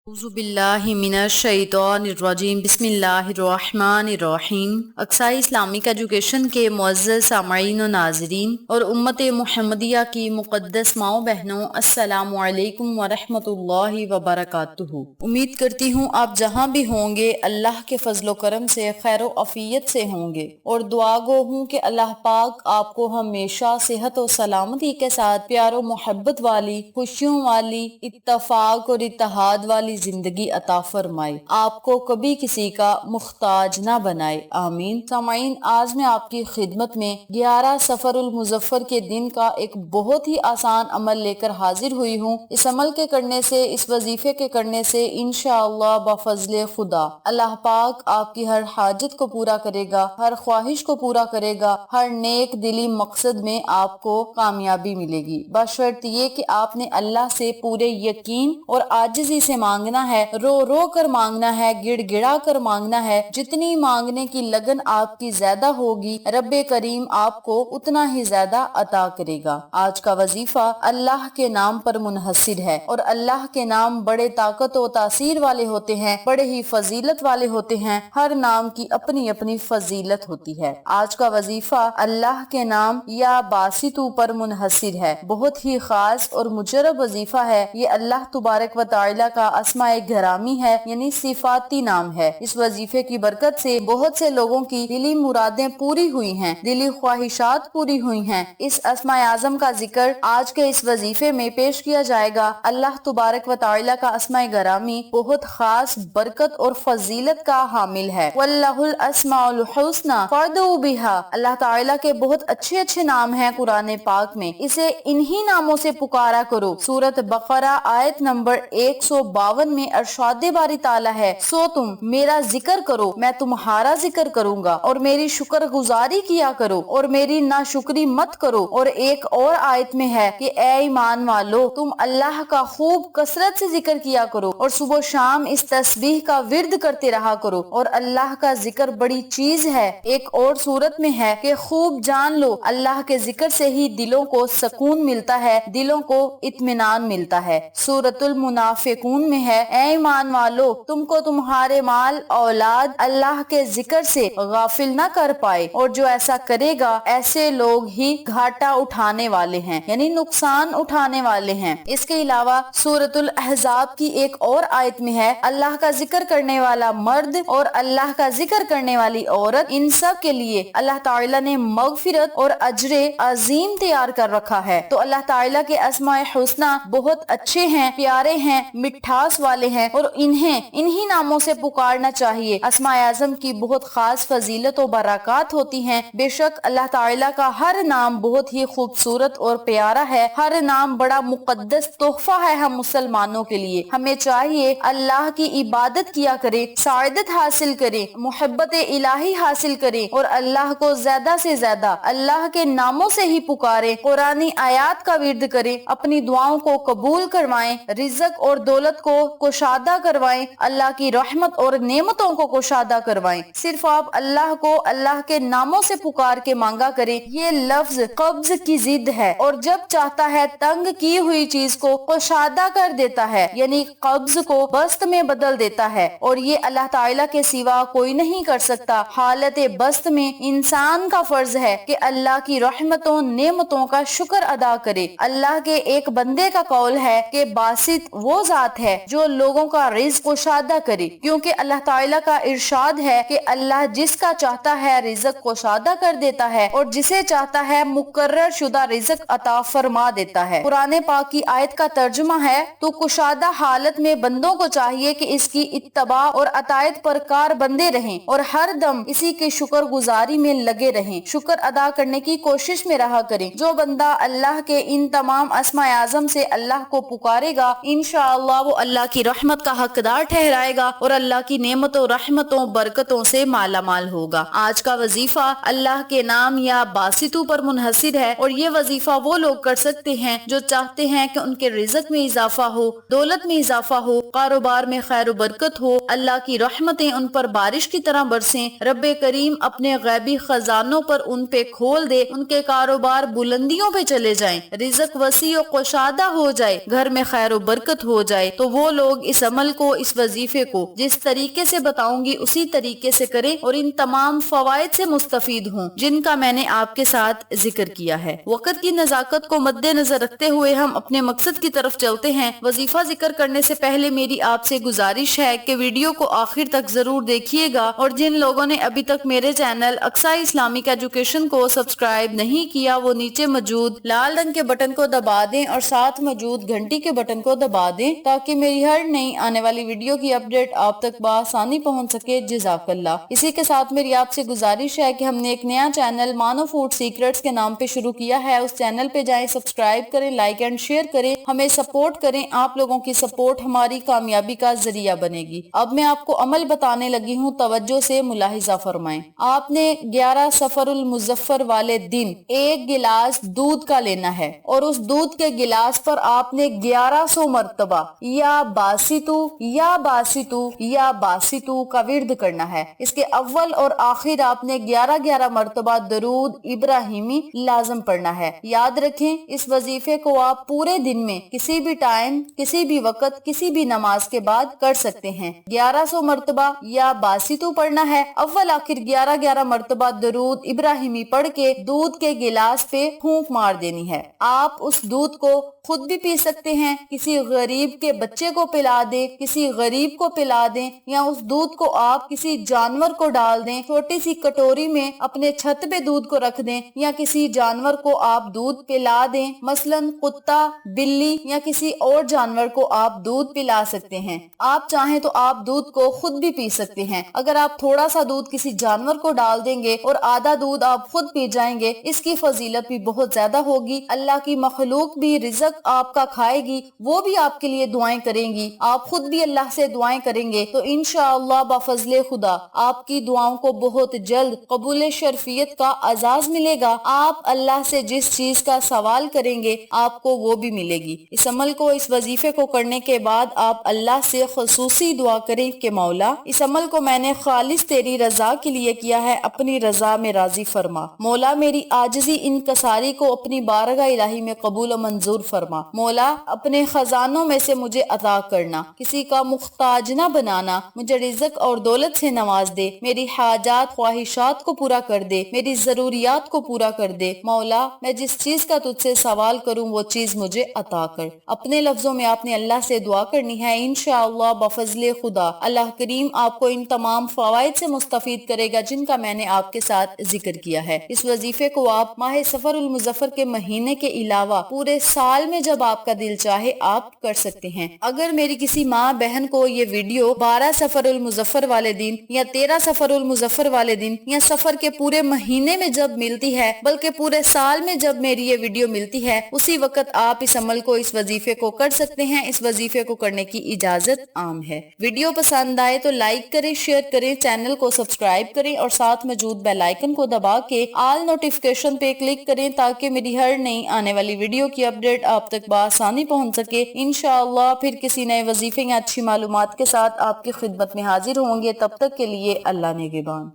اعوذ باللہ من الشیطان الرجیم بسم اللہ الرحمن الرحیم۔ اقصی اسلامک ایجوکیشن کے معزز سامعین و ناظرین اور امت محمدیہ کی مقدس ماؤں بہنوں، السلام علیکم ورحمۃ اللہ وبرکاتہ۔ امید کرتی ہوں آپ جہاں بھی ہوں گے اللہ کے فضل و کرم سے خیر و عافیت سے ہوں گے، اور دعا گو ہوں کہ اللہ پاک آپ کو ہمیشہ صحت و سلامتی کے ساتھ پیار و محبت والی، خوشیوں والی، اتفاق اور اتحاد والی زندگی عطا فرمائے، آپ کو کبھی کسی کا محتاج نہ بنائے، آمین۔ سامعین، آج میں آپ کی خدمت میں 11 صفر المظفر کے دن کا ایک بہت ہی آسان عمل لے کر حاضر ہوئی ہوں۔ اس عمل کے کرنے سے، اس وظیفے کے کرنے سے انشاءاللہ بفضل خدا اللہ پاک آپ کی ہر حاجت کو پورا کرے گا، ہر خواہش کو پورا کرے گا، ہر نیک دلی مقصد میں آپ کو کامیابی ملے گی، بشرط یہ کہ آپ نے اللہ سے پورے یقین اور عاجزی سے مانگنا ہے، رو رو کر مانگنا ہے، گڑ گڑا کر مانگنا ہے۔ جتنی مانگنے کی لگن آپ کی زیادہ ہوگی، رب کریم آپ کو اتنا ہی زیادہ عطا کرے گا۔ آج کا وظیفہ اللہ کے نام پر منحصر ہے، اور اللہ کے نام بڑے طاقت و تاثیر والے ہوتے ہیں، بڑے ہی فضیلت والے ہوتے ہیں، ہر نام کی اپنی اپنی فضیلت ہوتی ہے۔ آج کا وظیفہ اللہ کے نام یا باسطو پر منحصر ہے، بہت ہی خاص اور مجرب وظیفہ ہے۔ یہ اللہ تبارک و تعالی کا اسماء گرامی ہے، یعنی صفاتی نام ہے۔ اس وظیفے کی برکت سے بہت سے لوگوں کی دلی مرادیں پوری ہوئی ہیں، دلی خواہشات پوری ہوئی ہیں۔ اس اسماء اعظم کا ذکر آج کے اس وظیفے میں پیش کیا جائے گا۔ اللہ تبارک و تعالی کا اسماء گرامی بہت خاص برکت اور فضیلت کا حامل ہے۔ وَلَّهُ الْأَسْمَاءُ الْحُسْنَىٰ فَادْعُوا بِهَا۔ اللہ تعالیٰ کے بہت اچھے اچھے نام ہیں قرآن پاک میں، اسے انہی ناموں سے پکارا کرو۔ سورۃ بقرہ آیت نمبر 152 میں ارشاد باری تعالیٰ ہے، سو تم میرا ذکر کرو، میں تمہارا ذکر کروں گا، اور میری شکر گزاری کیا کرو، اور میری ناشکری مت کرو۔ اور ایک اور آیت میں ہے کہ اے ایمان والو، تم اللہ کا خوب کثرت سے ذکر کیا کرو، اور صبح و شام اس تسبیح کا ورد کرتے رہا کرو، اور اللہ کا ذکر بڑی چیز ہے۔ ایک اور صورت میں ہے کہ خوب جان لو، اللہ کے ذکر سے ہی دلوں کو سکون ملتا ہے، دلوں کو اطمینان ملتا ہے۔ سورۃ المنافقون میں ہے، اے ایمان والو، تم کو تمہارے مال اولاد اللہ کے ذکر سے غافل نہ کر پائے، اور جو ایسا کرے گا ایسے لوگ ہی گھاٹا اٹھانے والے ہیں، یعنی نقصان اٹھانے والے ہیں۔ اس کے علاوہ سورۃ الاحزاب کی ایک اور آیت میں ہے، اللہ کا ذکر کرنے والا مرد اور اللہ کا ذکر کرنے والی عورت، ان سب کے لیے اللہ تعالیٰ نے مغفرت اور اجر عظیم تیار کر رکھا ہے۔ تو اللہ تعالیٰ کے اسماء حسنی بہت اچھے ہیں، پیارے ہیں، مٹھاس والے ہیں، اور انہی ناموں سے پکارنا چاہیے۔ اسماء اعظم کی بہت خاص فضیلت و برکات ہوتی ہیں۔ بے شک اللہ تعالیٰ کا ہر نام بہت ہی خوبصورت اور پیارا ہے، ہر نام بڑا مقدس تحفہ ہے ہم مسلمانوں کے لیے۔ ہمیں چاہیے اللہ کی عبادت کیا کریں، سعادت حاصل کریں، محبت الہی حاصل کریں، اور اللہ کو زیادہ سے زیادہ اللہ کے ناموں سے ہی پکاریں، قرآنی آیات کا ورد کریں، اپنی دعاؤں کو قبول کروائیں، رزق اور دولت کو کشادہ کروائیں، اللہ کی رحمت اور نعمتوں کو کشادہ کروائیں۔ صرف آپ اللہ کو اللہ کے ناموں سے پکار کے مانگا کریں۔ یہ لفظ قبض کی ضد ہے، اور جب چاہتا ہے تنگ کی ہوئی چیز کو کشادہ کر دیتا ہے، یعنی قبض کو بسط میں بدل دیتا ہے، اور یہ اللہ تعالیٰ کے سوا کوئی نہیں کر سکتا۔ حالت بسط میں انسان کا فرض ہے کہ اللہ کی رحمتوں نعمتوں کا شکر ادا کرے۔ اللہ کے ایک بندے کا قول ہے کہ باسط وہ ذات ہے جو لوگوں کا رزق کشادہ کرے، کیونکہ اللہ تعالیٰ کا ارشاد ہے کہ اللہ جس کا چاہتا ہے رزق کشادہ کر دیتا ہے، اور جسے چاہتا ہے مقرر شدہ رزق عطا فرما دیتا ہے۔ قرآن پاک کی آیت کا ترجمہ ہے، تو کشادہ حالت میں بندوں کو چاہیے کہ اس کی اتباع اور اطاعت پر کار بندے رہیں، اور ہر دم اسی کے شکر گزاری میں لگے رہیں، شکر ادا کرنے کی کوشش میں رہا کریں۔ جو بندہ اللہ کے ان تمام اسماء اعظم سے اللہ کو پکارے گا، انشاءاللہ وہ اللہ کی رحمت کا حقدار ٹھہرائے گا، اور اللہ کی نعمتوں، رحمتوں، برکتوں سے مالا مال ہوگا۔ آج کا وظیفہ اللہ کے نام یا باسطو پر منحصر ہے، اور یہ وظیفہ وہ لوگ کر سکتے ہیں جو چاہتے ہیں کہ ان کے رزق میں اضافہ ہو، دولت میں اضافہ ہو، کاروبار میں خیر و برکت ہو، اللہ کی رحمتیں ان پر بارش کی طرح برسیں، رب کریم اپنے غیبی خزانوں پر ان پہ کھول دے، ان کے کاروبار بلندیوں پہ چلے جائیں، رزق وسیع و کشادہ ہو جائے، گھر میں خیر و برکت ہو جائے، تو وہ لوگ اس عمل کو، اس وظیفے کو جس طریقے سے بتاؤں گی اسی طریقے سے کریں اور ان تمام فوائد سے مستفید ہوں جن کا میں نے آپ کے ساتھ ذکر کیا ہے۔ وقت کی نزاکت کو مد نظر رکھتے ہوئے ہم اپنے مقصد کی طرف چلتے ہیں۔ وظیفہ ذکر کرنے سے پہلے میری آپ سے گزارش ہے کہ ویڈیو کو آخر تک ضرور دیکھیے گا، اور جن لوگوں نے ابھی تک میرے چینل اقصی اسلامک ایجوکیشن کو سبسکرائب نہیں کیا وہ نیچے موجود لال رنگ کے بٹن کو دبا دیں اور ساتھ موجود گھنٹی کے بٹن کو دبا دیں تاکہ میری ہر نئی آنے والی ویڈیو کی اپڈیٹ آپ تک بآسانی پہنچ سکے۔ جزاک اللہ۔ اسی کے ساتھ میری آپ سے گزارش ہے کہ ہم نے ایک نیا چینل مانو فوڈ سیکرٹس کے نام پہ شروع کیا ہے، اس چینل پہ جائیں، سبسکرائب کریں، لائک اینڈ شیئر کریں، ہمیں سپورٹ کریں۔ آپ لوگوں کی سپورٹ ہماری کامیابی کا ذریعہ بنے گی۔ اب میں آپ کو عمل بتانے لگی ہوں، توجہ سے ملاحظہ فرمائیں۔ آپ نے 11 سفر المظفر والے دن ایک گلاس دودھ کا لینا ہے اور اس دودھ کے گلاس پر آپ نے 1100 مرتبہ یا باسطو یا باسطو یا باسطو کا ورد کرنا ہے۔ اس کے اول اور آخر آپ نے 11 مرتبہ درود ابراہیمی لازم پڑھنا ہے۔ یاد رکھیں اس وظیفے کو آپ پورے دن میں کسی بھی ٹائم، کسی بھی وقت، کسی بھی نماز کے بعد کر سکتے ہیں۔ 1100 مرتبہ یا باسطو پڑھنا ہے، اول آخر 11 مرتبہ درود ابراہیمی پڑھ کے دودھ کے گلاس پہ پھونک مار دینی ہے۔ آپ اس دودھ کو خود بھی پی سکتے ہیں، کسی غریب کے بچے کو پلا دیں، کسی غریب کو پلا دیں، یا اس دودھ کو آپ کسی جانور کو ڈال دیں، چھوٹی سی کٹوری میں اپنے چھت پہ دودھ کو رکھ دیں یا کسی جانور کو آپ دودھ پلا دیں، مثلا کتا، بلی یا کسی اور جانور کو آپ دودھ پلا سکتے ہیں۔ آپ چاہیں تو آپ دودھ کو خود بھی پی سکتے ہیں۔ اگر آپ تھوڑا سا دودھ کسی جانور کو ڈال دیں گے اور آدھا دودھ آپ خود پی جائیں گے، اس کی فضیلت بھی بہت زیادہ ہوگی۔ اللہ کی مخلوق بھی رزق آپ کا کھائے گی، وہ بھی آپ کے لیے دعائیں کریں گی، آپ خود بھی اللہ سے دعائیں کریں گے، تو انشاءاللہ بفضل خدا آپ کی دعاؤں کو بہت جلد قبول شرفیت کا اعزاز ملے گا۔ آپ اللہ سے جس چیز کا سوال کریں گے آپ کو وہ بھی ملے گی۔ اس عمل کو، اس وظیفے کو کرنے کے بعد آپ اللہ سے خصوصی دعا کریں کہ مولا اس عمل کو میں نے خالص تیری رضا کے لیے کیا ہے، اپنی رضا میں راضی فرما۔ مولا میری عاجزی انکساری کو اپنی بارگاہ الہی میں قبول و منظور فرما۔ مولا اپنے خزانوں میں سے مجھے عطا کرنا، کسی کا محتاج نہ بنانا، مجھے رزق اور دولت سے نواز دے، میری حاجات خواہشات کو پورا کر دے، میری ضروریات کو پورا کر دے۔ مولا میں جس چیز کا تجھ سے سوال کروں وہ چیز مجھے عطا کر۔ اپنے لفظوں میں آپ نے اللہ سے دعا کرنی ہے، انشاءاللہ بفضل خدا اللہ کریم آپ کو ان تمام فوائد سے مستفید کرے گا جن کا میں نے آپ کے ساتھ ذکر کیا ہے۔ اس وظیفے کو آپ ماہ سفر المظفر کے مہینے کے علاوہ پورے سال میں جب آپ کا دل چاہے آپ کر سکتے ہیں۔ اگر میری کسی ماں بہن کو یہ ویڈیو 12 سفر المظفر والے دن یا 13 سفر المظفر والے دن یا سفر کے پورے مہینے میں جب ملتی ہے، بلکہ پورے سال میں جب میری یہ ویڈیو ملتی ہے، اسی وقت آپ اس عمل کو، اس وظیفے کو کر سکتے ہیں۔ اس وظیفے کو کرنے کی اجازت عام ہے۔ ویڈیو پسند آئے تو لائک کریں، شیئر کریں، چینل کو سبسکرائب کریں اور ساتھ موجود بیل آئیکن کو دبا کے آل نوٹیفیکیشن پہ کلک کریں تاکہ میری ہر نئی آنے والی ویڈیو کی اپڈیٹ آپ تک بآسانی پہنچ سکے۔ انشاءاللہ پھر کسی نئے وظیفے یا اچھی معلومات کے ساتھ آپ کی خدمت میں حاضر ہوں گے۔ تب تک کے لیے اللہ نگہبان۔